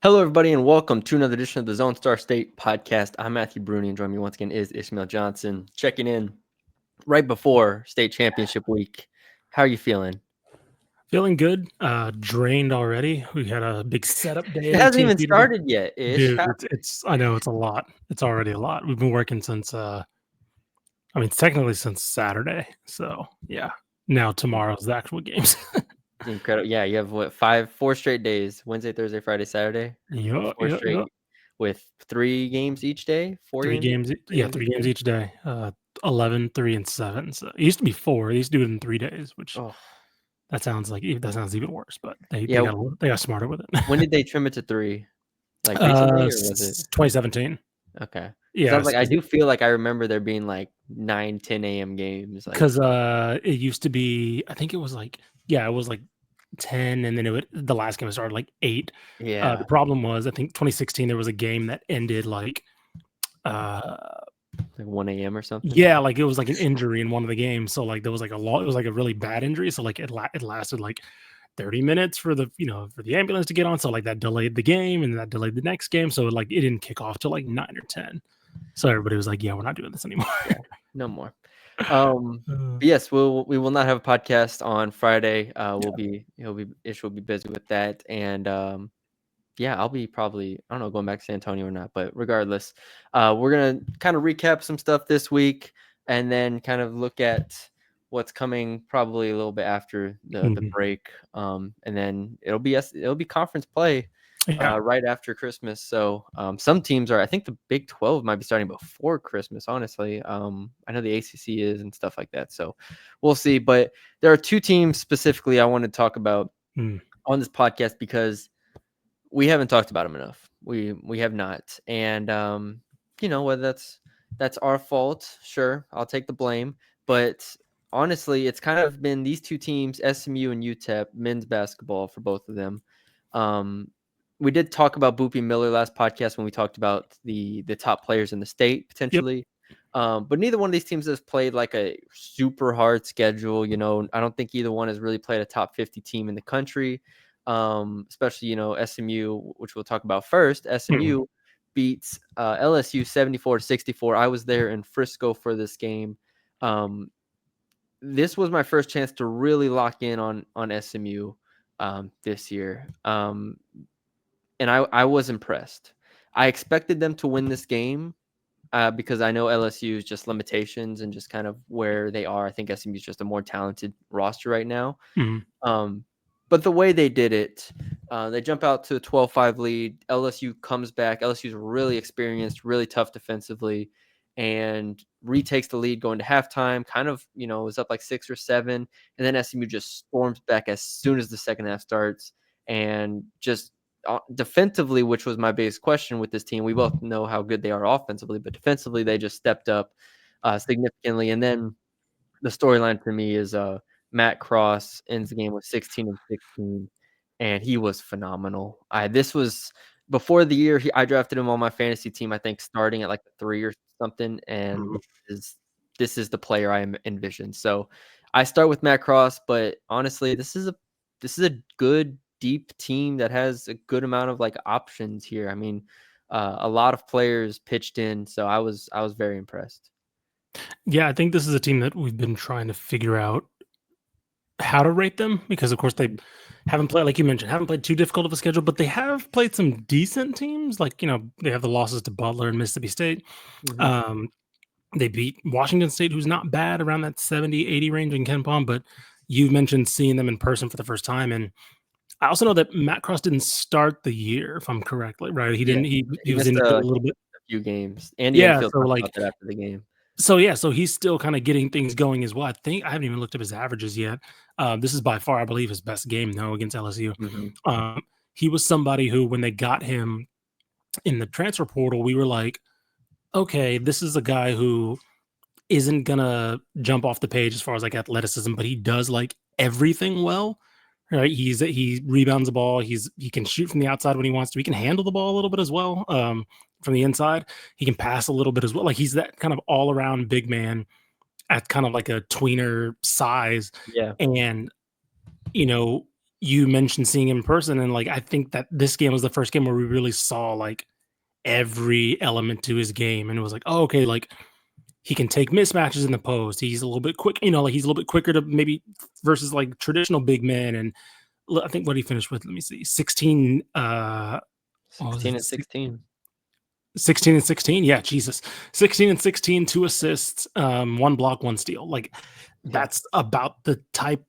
Hello, everybody, and welcome to another edition of the Zone Star State podcast. I'm Matthew Brune, and joining me once again is Ishmael Johnson, checking in right before state championship week. How are you feeling? Feeling good. Drained already. We had a big setup day It at hasn't AT&T even today. started yet, Ish. Dude, it's I know it's a lot. It's already a lot. We've been working since technically since Saturday. So yeah. Now tomorrow's the actual games. Incredible. Yeah, you have four straight days: Wednesday, Thursday, Friday, Saturday. Yeah, Four yeah, yeah. straight with 3 games each day. 4 Three games. games. 3 Yeah, games 3 each games day. each day. 11, 3, and 7. So it used to be 4. They used to do it in 3 days, which Oh, that sounds even worse. But they yeah. got smarter with When it. did they trim it to 3? Like recently, or was it? 2017. Okay. Because I was Yes, like, I do feel like I remember there being like 9, 10 a.m. games. Like, because it used to be, I think it was like, yeah, it was like 10, and then the last game started like 8. The yeah, problem was, I think 2016 there was a game that ended like, uh, like 1 a.m. or something. yeah, like it was like an injury in one of the games. So like there was like it was like a really bad injury. So like it lasted like 30 minutes for for the ambulance to get on. So like that delayed the game, and that delayed the next game. So like it didn't kick off till like 9 or 10. So everybody was like, yeah, we're not doing this anymore. Yeah, no more. Um, Uh, but yes, we will not have a podcast on Friday. Ish will be busy with that, and yeah, I'll be probably, I don't know, going back to San Antonio or not, but regardless, we're gonna kind of recap some stuff this week, and then kind of look at what's coming probably a little bit after the mhm. break, and then it'll be conference play Yeah. right after Christmas. So some teams are, I think the Big 12 might be starting before Christmas, honestly. I know the ACC is and stuff like that. So we'll see. But there are 2 teams specifically I want to talk about Mm. on this podcast because we haven't talked about them enough. We have not. And, whether that's our fault, sure, I'll take the blame. But honestly, it's kind of been these 2 teams, SMU and UTEP, men's basketball for both of them. Um, we did talk about Boopy Miller last podcast when we talked about the top players in the state Yep. potentially. But neither one of these teams has played like a super hard schedule. I don't think either one has really played a top 50 team in the country. Especially, SMU, which we'll talk about first. Mhm. SMU beats LSU 74-64. I was there in Frisco for this game. Um, this was my first chance to really lock in on SMU this year. And I was impressed. I expected them to win this game because I know LSU's just limitations and just kind of where they are. I think SMU is just a more talented roster right now. Mhm. But the way they did it, they jump out to a 12-5 lead. LSU comes back. LSU's really experienced, really tough defensively, and retakes the lead going to halftime. Kind of, was up like 6 or 7, and then SMU just storms back as soon as the second half starts, and just defensively, which was my biggest question with this team. We both know how good they are offensively, but defensively, they just stepped up significantly. And then the storyline for me is Matt Cross ends the game with 16 and 16, and he was phenomenal. This was before the year I drafted him on my fantasy team. I think starting at like 3 or something, and Mhm. this is the player I envisioned. So I start with Matt Cross, but honestly, this is a good deep team that has a good amount of like options here. I mean, a lot of players pitched in, so I was very impressed. Yeah, I think this is a team that we've been trying to figure out how to rate them because, of course, they haven't played, like you mentioned, haven't played too difficult of a schedule, but they have played some decent teams. Like, they have the losses to Butler and Mississippi State. Mhm. Um, they beat Washington State, who's not bad, around that 70-80 range in Ken Palm, but you've mentioned seeing them in person for the first time. And I also know that Matt Cross didn't start the year, if I'm correctly, right? He Yeah, didn't, he he was missed injured a a little bit. few games. Andy Yeah. Enfield So, talked like, about that after the game. So yeah, so he's still kind of getting things going as well. I think I haven't even looked up his averages yet. This is by far, I believe, his best game though against LSU. Mhm. He was somebody who, when they got him in the transfer portal, we were like, okay, this is a guy who isn't gonna jump off the page as far as like athleticism, but he does like everything well. Right? He rebounds the ball. He can shoot from the outside when he wants to. He can handle the ball a little bit as well. From the inside, he can pass a little bit as well. Like he's that kind of all around big man at kind of like a tweener size. Yeah. And, you know, you mentioned seeing him in person, and like I think that this game was the first game where we really saw like every element to his game, and it was like, oh, okay, like he can take mismatches in the post. He's a little bit quick, like he's a little bit quicker to maybe versus like traditional big men. And I think what he finished with, let me see, 16. What was 16 it? and 16. 16 and 16. Yeah, Jesus. 16 and 16, 2 assists, 1 block, 1 steal. Like Yeah. that's about the type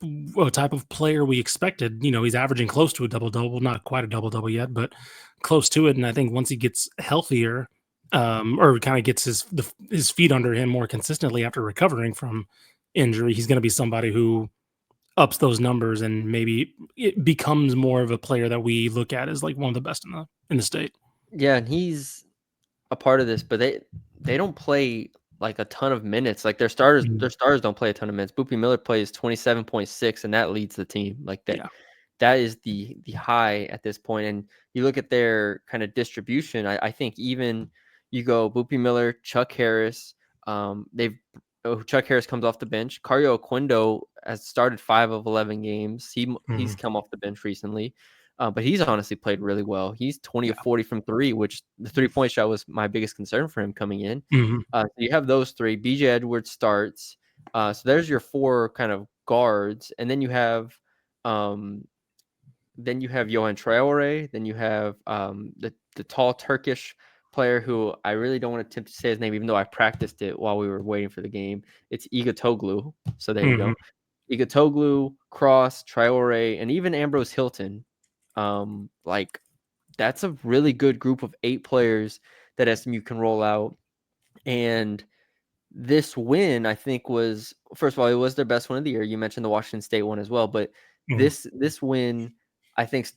of player we expected. He's averaging close to a double-double, not quite a double-double yet, but close to it. And I think once he gets healthier, or kind of gets his feet under him more consistently after recovering from injury, he's going to be somebody who ups those numbers and maybe it becomes more of a player that we look at as like one of the best in the state. Yeah, and he's a part of this, but they don't play like a ton of minutes. Like their starters don't play a ton of minutes. Boopie Miller plays 27.6, and that leads the team. Like that. Yeah. That is the high at this point. And you look at their kind of distribution. I think even you go Boopie Miller, Chuck Harris. Chuck Harris comes off the bench. Cario Oquendo has started 5 of 11 games. He's come off the bench recently. But he's honestly played really well. He's 20 of 40 from 3, which the 3-point shot was my biggest concern for him coming in. So you have those 3. BJ Edwards starts. So there's your 4 kind of guards. And then you have Johan Traore. Then you have the tall Turkish player who I really don't want to attempt to say his name, even though I practiced it while we were waiting for the game. It's Igatoglu. So there you go. Igatoglu, Cross, Traore, and even Ambrose Hilton. Like that's a really good group of 8 players that SMU can roll out. And this win, I think, was, first of all, it was their best win of the year. You mentioned the Washington State one as well, but this win, I think,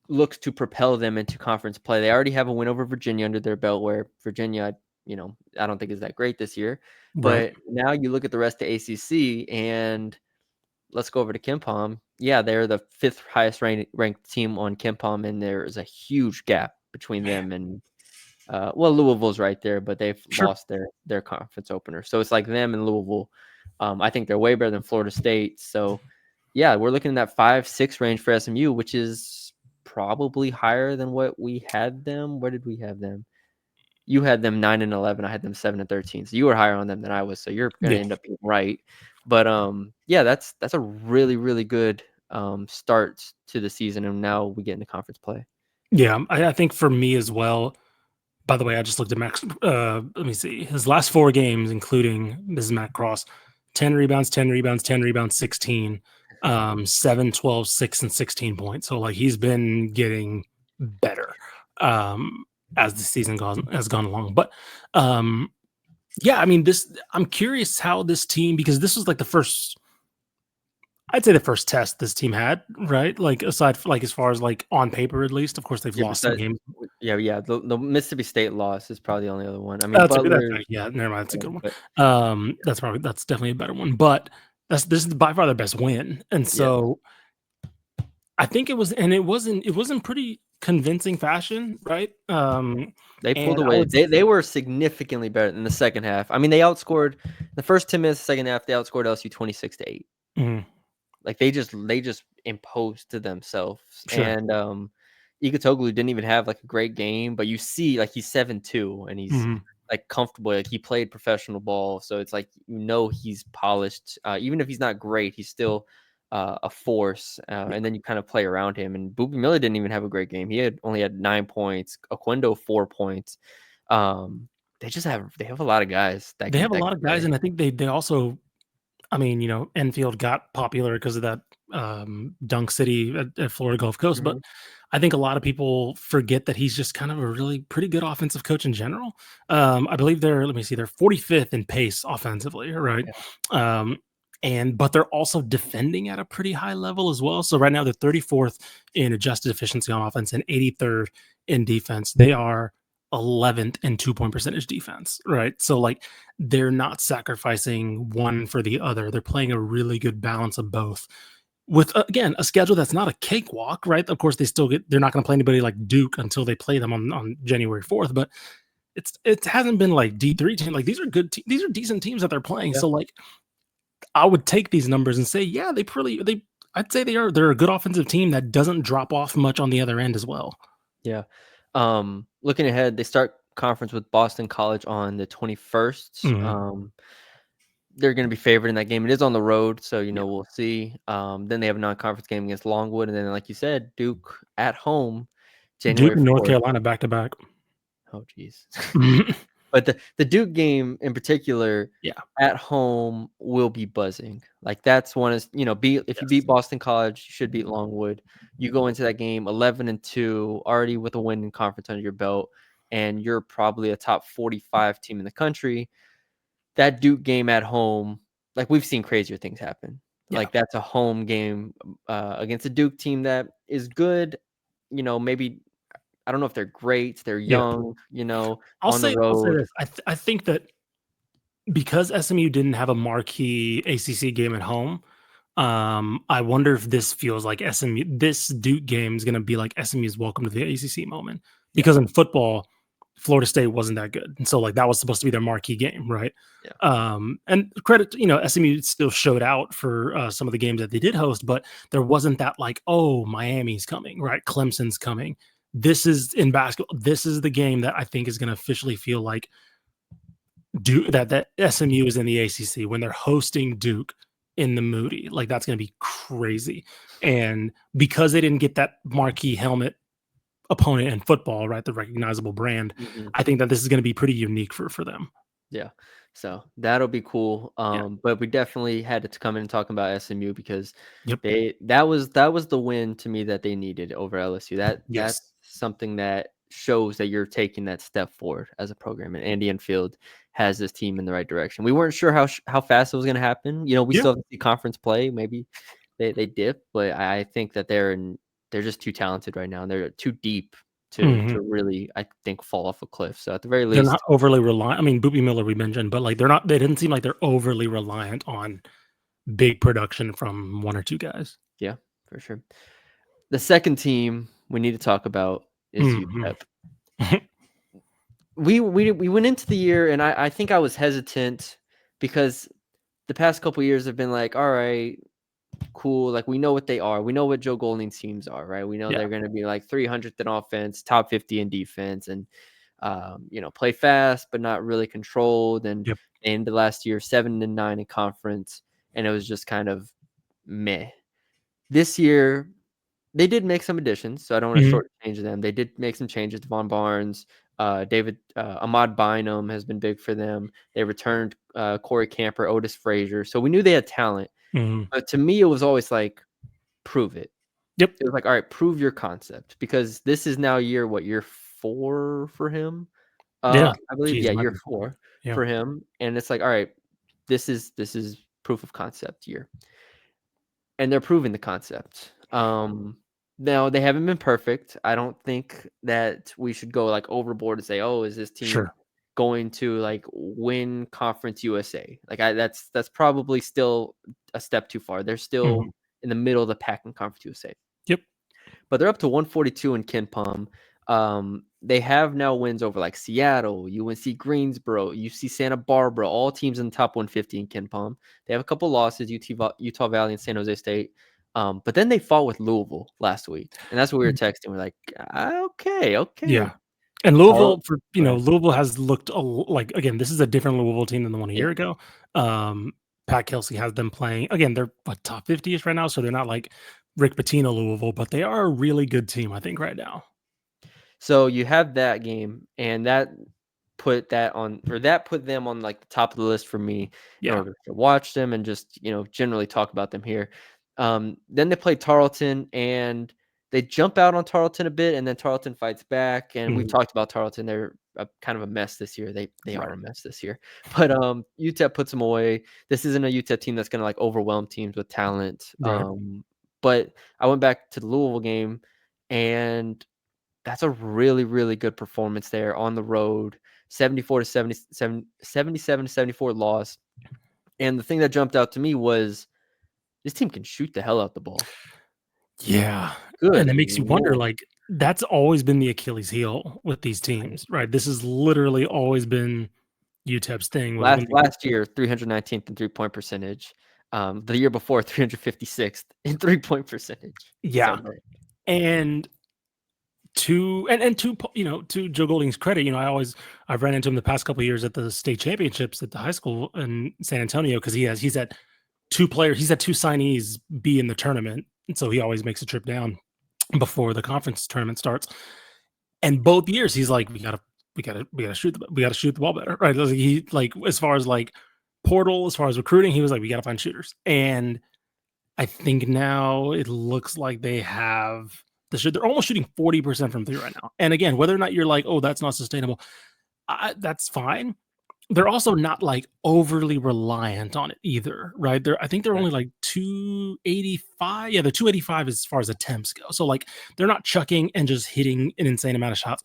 looks to propel them into conference play. They already have a win over Virginia under their belt, where Virginia, I don't think is that great this year. Right. But now you look at the rest of ACC, and let's go over to KenPom. Yeah, they're the 5th highest ranked team on KenPom, and there is a huge gap between them and Louisville's right there, but they've lost their conference opener. So it's like them and Louisville. I think they're way better than Florida State. So yeah, we're looking at that 5-6 range for SMU, which is probably higher than what we had them. Where did we have them? You had them 9 and 11. I had them 7 and 13. So you were higher on them than I was. So you're going to end up being right. But yeah, that's a really, really good start to the season. And now we get into conference play. Yeah, I think for me as well. By the way, I just looked at Max. Let me see. His last 4 games, including this is Matt Cross, 10 rebounds, 10 rebounds, 10 rebounds, 16, 7, 12, 6, and 16 points. So like he's been getting better as the season has gone along. But yeah, I mean, I'm curious how this team, because this was like I'd say the first test this team had, right? Like aside from, like as far as like on paper, at least. Of course, they've lost some games. Yeah. The Mississippi State loss is probably the only other one. I mean, never mind. That's a good one. That's definitely a better one. But this is by far their best win, and so I think it was, and it wasn't pretty convincing fashion, right? They pulled away. They were significantly better in the second half. I mean, they outscored the first 10 minutes of the second half. They outscored LSU 26-8. Like they just imposed to themselves. And Igatoglu didn't even have like a great game, but you see like he's 7'2" and he's like comfortable. Like he played professional ball, so it's like he's polished. Even if he's not great, he's still a force. And then you kind of play around him. And Boopie Miller didn't even have a great game. He only had 9 points. Oquendo 4 points. They have a lot of guys. They have a lot of guys, and I think they also. I mean, Enfield got popular because of that Dunk City at Florida Gulf Coast, but I think a lot of people forget that he's just kind of a really pretty good offensive coach in general. I believe they're 45th in pace offensively, right? But they're also defending at a pretty high level as well. So right now they're 34th in adjusted efficiency on offense and 83rd in defense. They are 11th in 2-point percentage defense, right? So like they're not sacrificing one for the other. They're playing a really good balance of both with, again, a schedule that's not a cakewalk, right? Of course, they're not going to play anybody like Duke until they play them on January 4th, but it hasn't been like D3 team. Like these are good, these are decent teams that they're playing. So like I would take these numbers and say, yeah, I'd say they're a good offensive team that doesn't drop off much on the other end as well. Yeah. Looking ahead, they start conference with Boston College on the 21st. They're going to be favored in that game. It is on the road, so Yeah. we'll see. Then they have a non-conference game against Longwood, and then, like you said, Duke at home, Duke January and North 4th. Carolina back to back. Oh, geez. But the Duke game in particular, Yeah. at home will be buzzing. Like that's one is if you beat Boston College, you should beat Longwood. You go into that game 11-2, already with a win in conference under your belt, and you're probably a top 45 team in the country. That Duke game at home, like we've seen crazier things happen. Yeah. Like that's a home game against a Duke team that is good. Maybe I don't know if they're great. They're young. I'll On the say road. this. I think that because SMU didn't have a marquee ACC game at home, I wonder if this feels like this Duke game is going to be like SMU's welcome to the ACC moment. Because in football, Florida State wasn't that good, and so like that was supposed to be their marquee game, right? Yeah. And credit, SMU still showed out for some of the games that they did host, but there wasn't that like, oh, Miami's coming, right? Clemson's coming. This is in basketball. This is the game that I think is going to officially feel like Duke, that SMU is in the ACC when they're hosting Duke in the Moody. Like that's going to be crazy. And because they didn't get that marquee helmet opponent in football, right, the recognizable brand, I think that this is going to be pretty unique for them. Yeah. So that'll be cool. Yeah. But we definitely had to come in and talk about SMU because Yep. that was the win to me that they needed over LSU. That's Yes. something that shows that you're taking that step forward as a program. And Andy Enfield has this team in the right direction. We weren't sure how fast it was going to happen. We still have to see conference play. Maybe they dip, but I think that they're just too talented right now, and they're too deep to really, I think, fall off a cliff. So at the very They're least, not overly reliant. I mean, Boopy Miller we mentioned, but like they didn't seem like they're overly reliant on big production from one or two guys. Yeah, for sure. The second team we need to talk about is UTEP. We went into the year, and I think I was hesitant because the past couple years have been like, all right, cool. Like we know what they are. We know what Joe Golding's teams are, right? We know they're going to be like 300th in offense, top 50 in defense, and play fast but not really controlled. And end of last year, 7-9 in conference, and it was just kind of meh. This year, they did make some additions, so I don't want to shortchange them. They did make some changes. Devon Barnes, Ahmad Bynum has been big for them. They returned Corey Camper, Otis Frazier. So we knew they had talent. But to me, it was always like, prove it. Yep. It was like, all right, prove your concept, because this is now year 4 for him? Yeah. I believe, Jeez, year 4 for him. And it's like, all right, this is proof of concept year. And they're proving the concept. Now, they haven't been perfect. I don't think that we should go like overboard and say, oh, is this team going to like win Conference USA? Like that's probably still a step too far. They're still in the middle of the pack in Conference USA. Yep. But they're up to 142 in KenPom. They have now wins over like Seattle, UNC Greensboro, UC Santa Barbara, all teams in the top 150 in KenPom. They have a couple losses, Utah Valley and San Jose State. But then they fought with Louisville last week, and that's what we were texting. We're like, okay. Yeah. And Louisville, Louisville has looked like, again, this is a different Louisville team than the one a year ago. Pat Kelsey has them playing. Again, they're top 50-ish right now, so they're not like Rick Pitino Louisville, but they are a really good team, I think, right now. So you have that game, and that put them on like the top of the list for me in order to watch them and just generally talk about them here. Then they play Tarleton, and they jump out on Tarleton a bit, and then Tarleton fights back. And we've talked about Tarleton; they're kind of a mess this year. They are a mess this year. But UTEP puts them away. This isn't a UTEP team that's going to like overwhelm teams with talent. But I went back to the Louisville game, and that's a really, really good performance there on the road. 77-74 loss. And the thing that jumped out to me was this team can shoot the hell out the ball. Yeah. Good. And it makes you wonder, like, that's always been the Achilles heel with these teams, right? This has literally always been UTEP's thing. Last year, 319th in 3-point percentage. The year before, 356th in 3-point percentage. Yeah. So bad. And to Joe Golding's credit, I've ran into him the past couple of years at the state championships at the high school in San Antonio, because he's had two signees be in the tournament, and so he always makes a trip down before the conference tournament starts. And both years he's like, we gotta shoot the ball better, right? As far as like portal, as far as recruiting, he was like, we gotta find shooters. And I think now it looks like they have they're almost shooting 40% from three right now. And again, whether or not you're like, oh, that's not sustainable, that's fine. They're also not like overly reliant on it either, right? I think they're only like 285. Yeah, they're 285 as far as attempts go. So like they're not chucking and just hitting an insane amount of shots,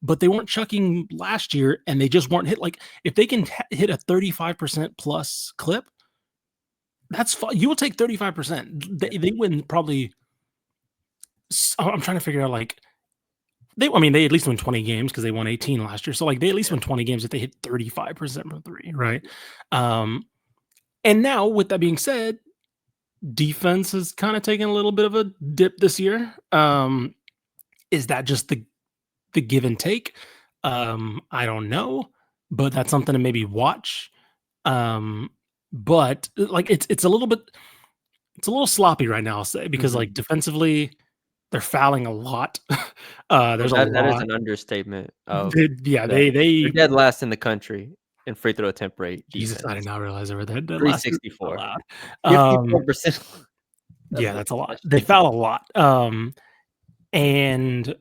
but they weren't chucking last year, and they just weren't hit. Like if they can hit a 35% plus clip, that's fine. You will take 35%. They win probably. I'm trying to figure out like they at least won 20 games because they won 18 last year. So like they at least won 20 games if they hit 35% from three, right? And now with that being said, defense has kind of taken a little bit of a dip this year. Is that just the give and take? I don't know, but that's something to maybe watch. But like it's a little sloppy right now, I'll say, because like defensively, they're fouling a lot. There's a lot. That is an understatement. They're dead last in the country in free throw attempt rate. Jesus, defense. I did not realize they were that dead last. 364. 54%. Yeah, that's a lot. They foul a lot. And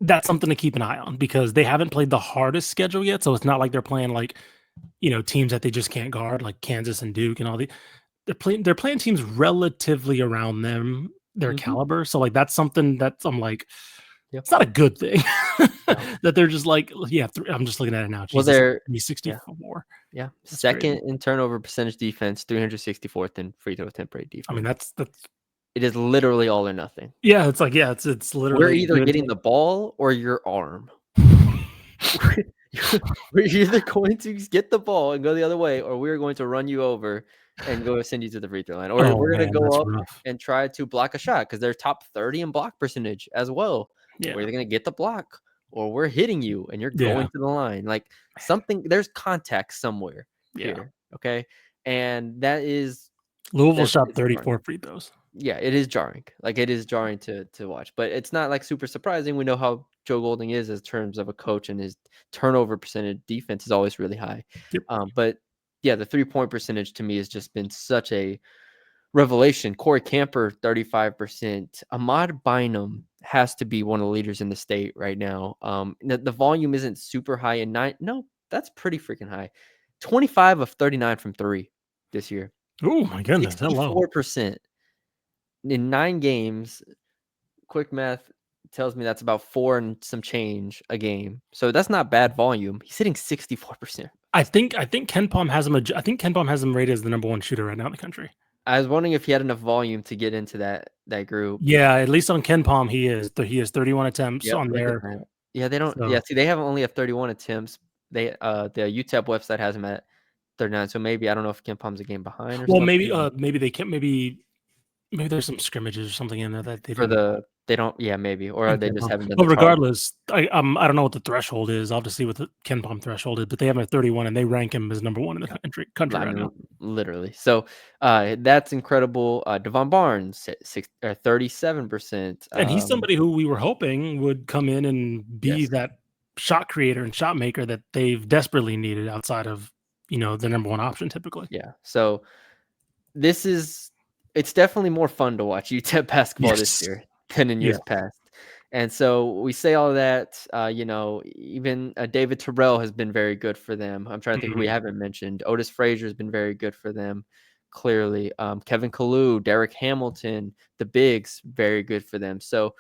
that's something to keep an eye on, because they haven't played the hardest schedule yet. So it's not like they're playing like, teams that they just can't guard, like Kansas and Duke and all the. They're playing teams relatively around their caliber. So like that's something that I'm like, it's not a good thing that they're just like, I'm just looking at it now. Well, they're 64. Yeah. Second crazy in turnover percentage defense, 364th in free throw attempt rate defense. I mean, that's it is literally all or nothing. Yeah, it's like, it's literally we're either getting the ball or your arm. We're either going to get the ball and go the other way, or we're going to run you over and go send you to the free throw line, or we're going to go up and try to block a shot, because they're top 30 in block percentage as well. Yeah. We're either going to get the block or we're hitting you and you're going to the line. Like there's contact somewhere here. Okay. And that is Louisville shot 34 free throws. Yeah, it is jarring. Like it is jarring to watch, but it's not like super surprising. We know how Joe Golding is in terms of a coach, and his turnover percentage defense is always really high. Yep. But yeah, the 3-point percentage to me has just been such a revelation. Corey Camper, 35%. Ahmad Bynum has to be one of the leaders in the state right now. The volume isn't super high in 9. No, that's pretty freaking high. 25 of 39 from 3 this year. Oh my goodness, 64% in 9 games. Quick math tells me that's about 4 and some change a game. So that's not bad volume. He's hitting 64%. I think Ken Palm has him. I think Ken Palm has him rated as the number 1 shooter right now in the country. I was wondering if he had enough volume to get into that group. Yeah, at least on Ken Palm, he has 31 attempts on there. Yeah, they don't. So. Yeah, see, they only have 31 attempts. They the UTEP website has him at 39. So maybe I don't know if Ken Palm's a game behind. Or something. Maybe they can't. Maybe there's some scrimmages or something in there that they They don't. Yeah, maybe, or they just haven't done. But regardless, I don't know what the threshold is. I'll have to see what the Ken Palm threshold is. But they have him at 31, and they rank him as number 1 in the country right now. Literally. So that's incredible. Devon Barnes, 37%, and he's somebody who we were hoping would come in and be that shot creator and shot maker that they've desperately needed outside of the number 1 option typically. Yeah. So it's definitely more fun to watch UTEP basketball this year than in years past. And so we say all that, even David Terrell has been very good for them. I'm trying to think who we haven't mentioned. Otis Frazier has been very good for them, clearly. Kevin Kalu, Derek Hamilton, the bigs, very good for them. So,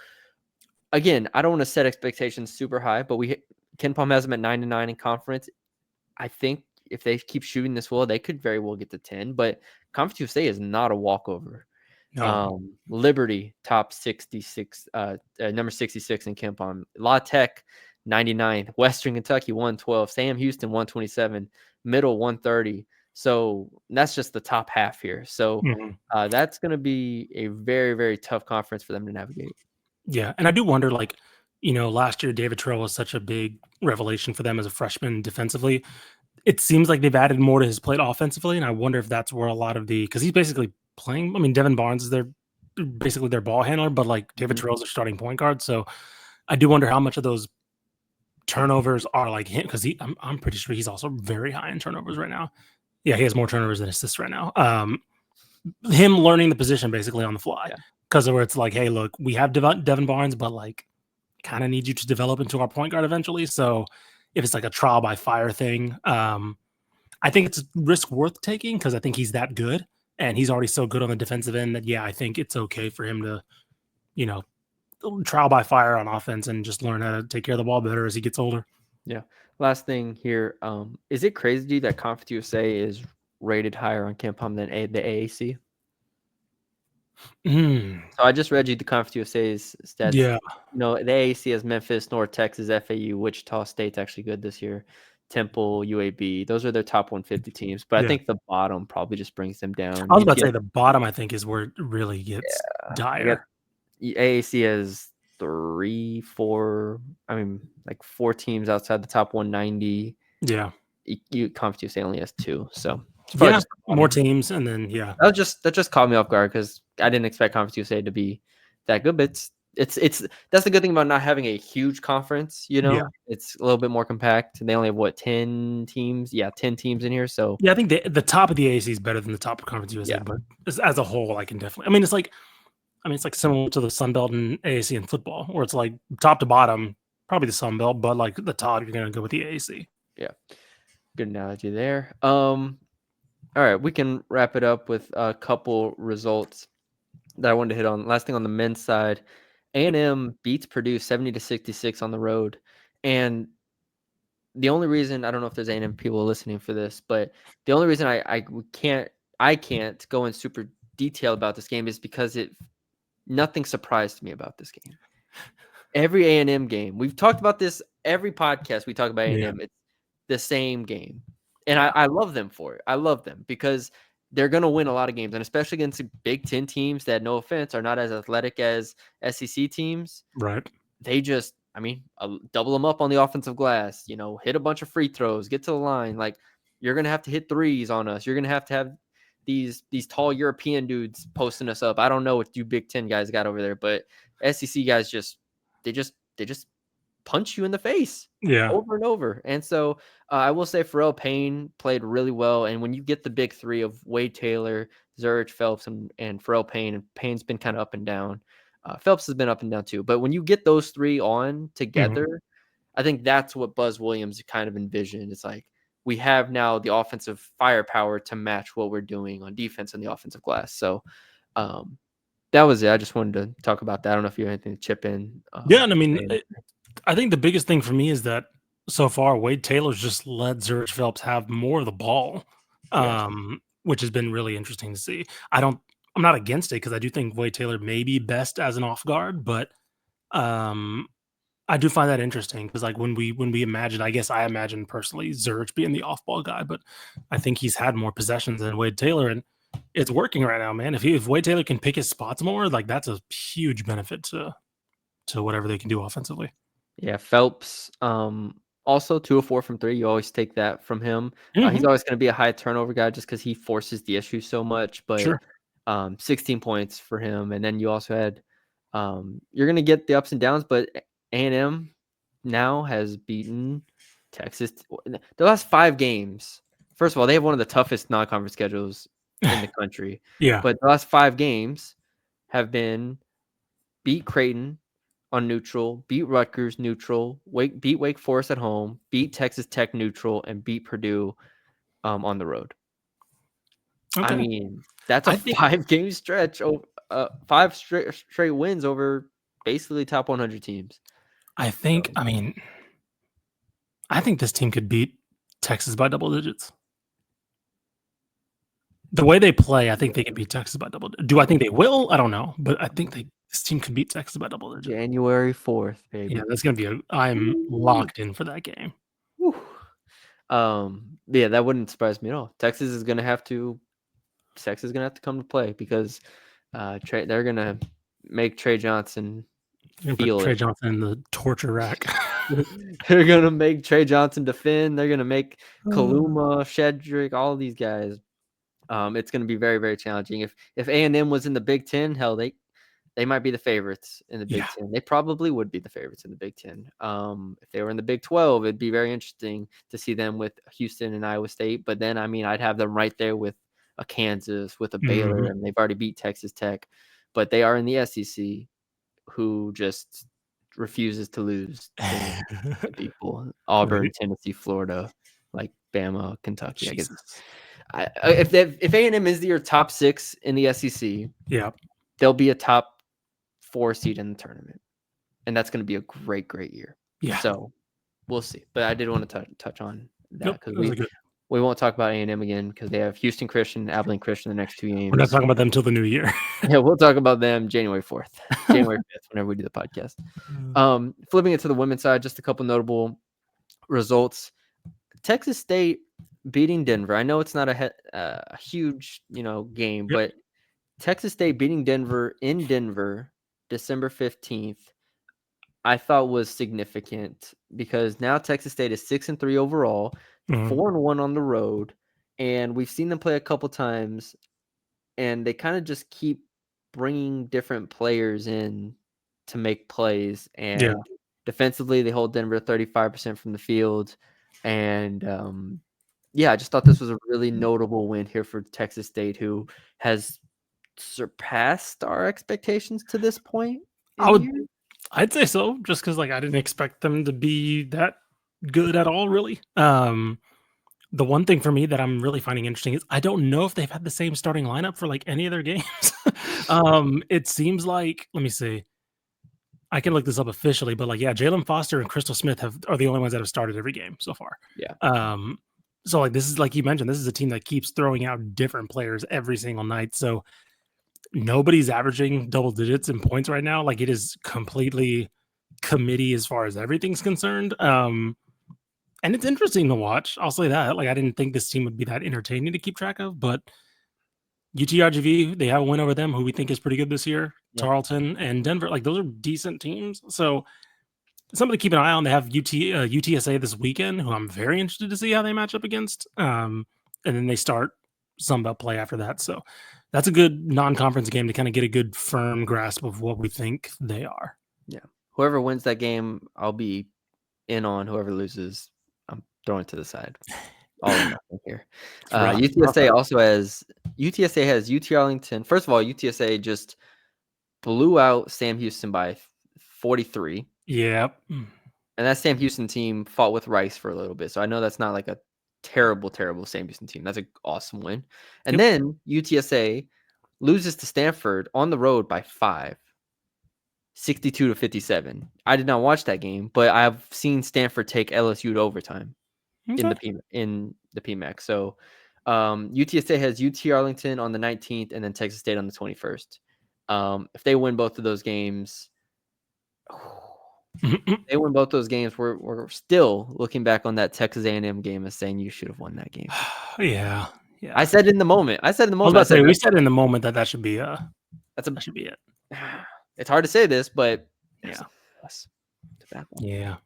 again, I don't want to set expectations super high, but Ken Palm has them at 9-9 in conference. I think if they keep shooting this well, they could very well get to 10. But Conference USA is not a walkover. No. Liberty top 66, number 66 in Ken Palm. La Tech 99, Western Kentucky 112, Sam Houston 127, Middle 130, So that's just the top half here. So that's going to be a very, very tough conference for them to navigate. Yeah, and I do wonder, like, last year David Terrell was such a big revelation for them as a freshman defensively. It seems like they've added more to his plate offensively, and I wonder if that's where a lot of because he's basically playing. I mean, Devin Barnes is basically their ball handler, but like David Terrell's their starting point guard. So I do wonder how much of those turnovers are like him, because I'm pretty sure he's also very high in turnovers right now. Yeah, he has more turnovers than assists right now. Him learning the position basically on the fly, because where it's like, hey, look, we have Devin Barnes, but like, kind of need you to develop into our point guard eventually. So if it's like a trial by fire thing, I think it's a risk worth taking because I think he's that good, and he's already so good on the defensive end that I think it's okay for him to, trial by fire on offense and just learn how to take care of the ball better as he gets older. Yeah. Last thing here, is it crazy to you that Conference USA is rated higher on KenPom than the AAC? So I just read you the Conference USA's stats. Yeah. The AAC has Memphis, North Texas, FAU, Wichita State's actually good this year, Temple, UAB. Those are their top 150 teams. But I think the bottom probably just brings them down. I was about to say the bottom, I think, is where it really gets dire. AAC has 4 teams outside the top 190. Yeah. Conference USA only has 2. So just more teams, and then that just caught me off guard because I didn't expect Conference USA to be that good. But it's that's the good thing about not having a huge conference. It's a little bit more compact. They only have 10 teams? Yeah, 10 teams in here. So I think the top of the AAC is better than the top of Conference USA. But as a whole, I can definitely. I mean, it's like similar to the Sun Belt and AAC in football, where it's like top to bottom, probably the Sun Belt, but like the top, you're gonna go with the AAC. Yeah, good analogy there. All right, we can wrap it up with a couple results that I wanted to hit on. Last thing on the men's side, A&M beats Purdue 70-66 on the road. And the only reason, I don't know if there's A&M people listening for this, but the only reason I can't go in super detail about this game is because nothing surprised me about this game. Every A&M game, we've talked about this every podcast we talk about A&M. It's the same game. And I love them for it. I love them because they're going to win a lot of games, and especially against Big Ten teams that, no offense, are not as athletic as SEC teams. Right. They just, double them up on the offensive glass, hit a bunch of free throws, get to the line. Like, you're going to have to hit threes on us. You're going to have these tall European dudes posting us up. I don't know what you Big Ten guys got over there, but SEC guys they just punch you in the face over and over. And so I will say Pharrell Payne played really well. And when you get the big three of Wade Taylor, Zurich, Phelps, and Pharrell Payne, and Payne's been kind of up and down. Phelps has been up and down too. But when you get those three on together, I think that's what Buzz Williams kind of envisioned. It's like, we have now the offensive firepower to match what we're doing on defense and the offensive glass. So that was it. I just wanted to talk about that. I don't know if you have anything to chip in. And I mean, I think the biggest thing for me is that so far Wade Taylor's just let Zurich Phelps have more of the ball, which has been really interesting to see. I'm not against it because I do think Wade Taylor may be best as an off guard, but I do find that interesting because, like, when we imagine, I guess I imagine personally Zurich being the off ball guy, but I think he's had more possessions than Wade Taylor, and it's working right now, man. If Wade Taylor can pick his spots more, like, that's a huge benefit to whatever they can do offensively. Yeah, Phelps, also 2 of 4 from 3. You always take that from him. He's always going to be a high turnover guy just because he forces the issue so much. But 16 points for him, and then you also had you're going to get the ups and downs. But A&M now has beaten Texas. The last 5 games. First of all, they have one of the toughest non-conference schedules in the country. But the last 5 games have been beat Creighton on neutral, beat Rutgers neutral, beat Wake Forest at home, beat Texas Tech neutral, and beat Purdue on the road. Okay. I mean, that's a 5-game stretch, 5 straight wins over basically top 100 teams. I think this team could beat Texas by double digits. The way they play, I think they can beat Texas by double digits. Do I think they will? I don't know, but I think this team can beat Texas by double digits. January 4th, baby. Yeah, that's going to be I'm locked in for that game. Yeah, that wouldn't surprise me at all. Texas is gonna have to come to play because they're gonna make Trey Johnson You're gonna put feel Trey it. Johnson in the torture rack. They're gonna make Trey Johnson defend. They're gonna make Kaluma, Shedrick, all of these guys. It's gonna be very, very challenging. If A&M was in the Big Ten, hell, they might be the favorites in the Big Yeah. Ten. They probably would be the favorites in the Big Ten. If they were in the Big 12, it'd be very interesting to see them with Houston and Iowa State. But then, I mean, I'd have them right there with a Kansas, with a Baylor, Mhm. and they've already beat Texas Tech. But they are in the SEC, who just refuses to lose to people. Auburn, Right. Tennessee, Florida, like Bama, Kentucky. I guess Jesus. if A&M is your top 6 in the SEC, Yeah. they'll be a top 4 seed in the tournament, and that's going to be a great, great year. Yeah. So we'll see. But I did want to touch on that Nope. because That was a good. we won't talk about A&M again because they have Houston Christian and Abilene Christian the next 2 We're not games. talking about them until the new year. Yeah, we'll talk about them January 4th, January 5th, whenever we do the podcast. Flipping it to the women's side, just a couple notable results. Texas State beating Denver. I know it's not a huge, game, Yep. but Texas State beating Denver in Denver, December 15th, I thought was significant because now Texas State is 6-3 overall, Mhm. 4-1 on the road, and we've seen them play a couple times, and they kind of just keep bringing different players in to make plays. Yeah. And defensively, they hold Denver 35% from the field, and yeah, I just thought this was a really notable win here for Texas State, who has surpassed our expectations to this point in I the would. year. I'd say so, just because like I didn't expect them to be that good at all, really. The one thing for me that I'm really finding interesting is I don't know if they've had the same starting lineup for like any of their games. It seems like, let me see. I can look this up officially, but like, yeah, Jalen Foster and Crystal Smith are the only ones that have started every game so far. Yeah. Um, so like this is like you mentioned, this is a team that keeps throwing out different players every single night. So nobody's averaging double digits in points right now. Like it is completely committee as far as everything's concerned. And it's interesting to watch. I'll say that. Like I didn't think this team would be that entertaining to keep track of, but UTRGV, they have a win over them, who we think is pretty good this year. Yeah. Tarleton and Denver, like those are decent teams. So something to keep an eye on. They have UTSA this weekend, who I'm very interested to see how they match up against. And then they start some about play after that. So that's a good non-conference game to kind of get a good firm grasp of what we think they are. Yeah. Whoever wins that game, I'll be in on. Whoever loses, I'm throwing it to the side. All or nothing here. UTSA has UT Arlington. First of all, UTSA just blew out Sam Houston by 43. Yep. And that Sam Houston team fought with Rice for a little bit. So I know that's not like a terrible, terrible Sam Houston team. That's an awesome win. And Yep. then UTSA loses to Stanford on the road by 5, 62-57. I did not watch that game, but I've seen Stanford take LSU to overtime in the PMAC. So UTSA has UT Arlington on the 19th and then Texas State on the 21st. If they win both of those games, we're still looking back on that Texas A&M game as saying you should have won that game. Yeah. I said in the moment. I was about to say we said in the moment that should be that should be it. It's hard to say this, but Yeah. It's a bad one. Yeah.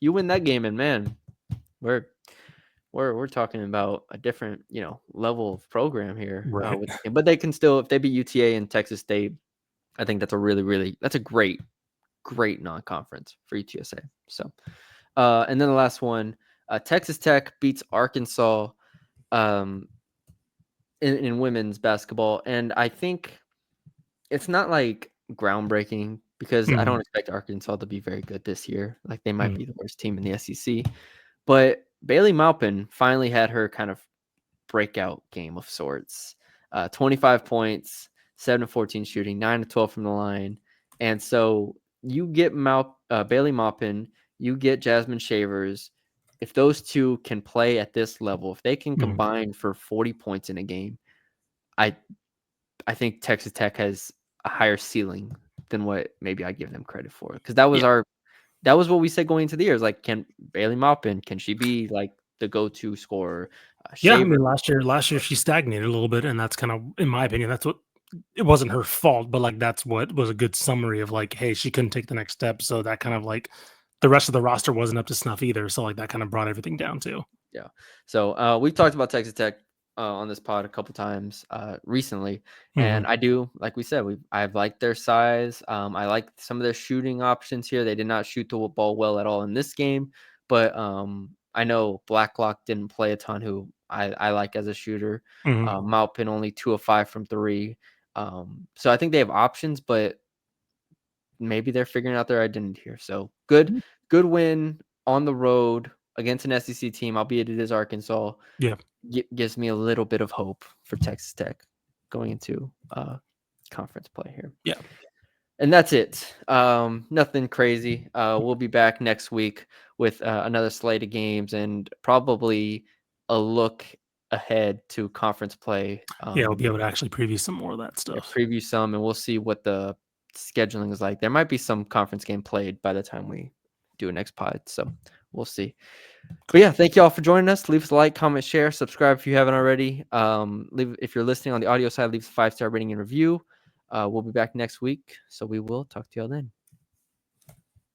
You win that game, and man, we're talking about a different level of program here. Right. But they can still, if they beat UTA and Texas State, I think that's a great non-conference for UTSA. So, and then the last one, Texas Tech beats Arkansas in women's basketball, and I think it's not like groundbreaking because I don't expect Arkansas to be very good this year. Like they might be the worst team in the SEC, but Bailey Maupin finally had her kind of breakout game of sorts. 25 points, 7-14 shooting, 9-12 from the line. And so you get Bailey Maupin, you get Jasmine Shavers. If those two can play at this level, if they can combine for 40 points in a game, I think Texas Tech has a higher ceiling than what maybe I give them credit for. Because that was what we said going into the year. Is like, can Bailey Maupin, can she be like the go-to scorer. Yeah, I Shaver, mean, last year she stagnated a little bit, and that's kind of, in my opinion, that's what it wasn't her fault, but like that's what was a good summary of like, hey, she couldn't take the next step, so that kind of like the rest of the roster wasn't up to snuff either, so like that kind of brought everything down too. yeah. So we've talked about Texas Tech on this pod a couple times recently, and Mhm. I do, like we said, I've liked their size. I like some of their shooting options here. They did not shoot the ball well at all in this game, but I know Blacklock didn't play a ton, who I like as a shooter. Mhm. Maupin only 2 of 5 from 3. So I think they have options, but maybe they're figuring out their identity here. So good win on the road against an SEC team, albeit it is Arkansas. Yeah. Gives me a little bit of hope for Texas Tech going into conference play here. Yeah. And that's it. Nothing crazy. We'll be back next week with another slate of games and probably a look ahead to conference play. Yeah, we'll be able to actually preview some more of that stuff. Preview some, and we'll see what the scheduling is like. There might be some conference game played by the time we do a next pod, so we'll see. But yeah, thank you all for joining us. Leave us a like, comment, share, subscribe if you haven't already. Leave if you're listening on the audio side, leave us a 5-star rating and review. We'll be back next week, so we will talk to y'all then.